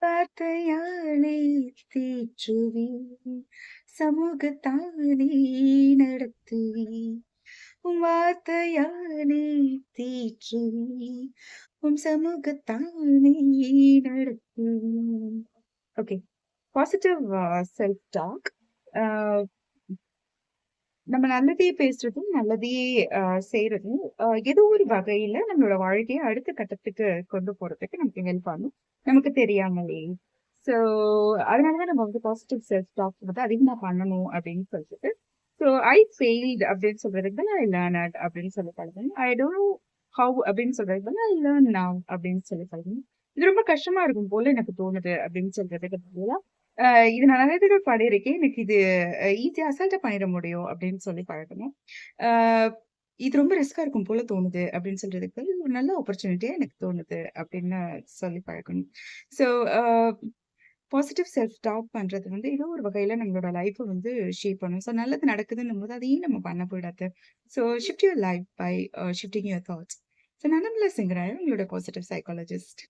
வார்த்தையாலே தேற்றுவேன், சமூகத்தானே நடத்துவேன். உம் வார்த்தையாலே தேற்றுவேன், உம் சமூகத்தானே நடத்துவேன். ஓகே. Positive self talk. நம்ம நல்லதையே பேசுறதும், நல்லதையே செய்றதும், ஏதோ ஒரு வகையில நம்மளோட வாழ்க்கைய அடுத்த கட்டத்துக்கு கொண்டு போறதுக்கு நமக்கு ஹெல்ப் ஆகும். நமக்கு தெரியாமலே. ஸோ, அதனால தான் நம்ம வந்து பாசிட்டிவ் செல்ஃப் டாக் வந்து அதிகமா பண்ணணும் அப்படின்னு சொல்லிட்டு. ஸோ, ஐ ஃபெயில்ட் அப்படின்னு சொல்றதுக்கு பதிலா ஐ லேர்ன்ட் அப்படின்னு சொல்லி பழகணும். ஐ டோன்ட் நோ ஹவ் அப்படின்னு சொல்றதுக்கு பதிலா ஐ லேர்ன் நவ் அப்படின்னு சொல்லி பழகணும். இது ரொம்ப கஷ்டமா இருக்கும் போல எனக்கு தோணுது அப்படின்னு சொல்றதுக்கு பதிலா, இது நான் நெறைய தடவ பண்ணியிருக்கேன். எனக்கு இது ஈஸியா அசால்ட்டா பண்ணிட முடியும் அப்படின்னு சொல்லி பழகணும். அ இது ரொம்ப ரிஸ்க்கா இருக்கும் போல தோணுது அப்படின்னு சொல்றதுக்கு பதில், இது ஒரு நல்ல ஆப்பர்ச்சுனிட்டியா எனக்கு தோணுது அப்படின்னு சொல்லி பழகணும். So, a positive self talk பண்றது வந்து ஏதோ ஒரு வகையில நம்மளோட லைஃப்ப வந்து ஷேப் பண்ணும். ஸோ, நல்லது நடக்குதுன்னும்போது அதையும் நம்ம பண்ணக்கூடாது. So, shift your life by shifting your thoughts. So, நான் சிங்கர். உங்களோட பாசிட்டிவ் சைக்காலஜிஸ்ட்.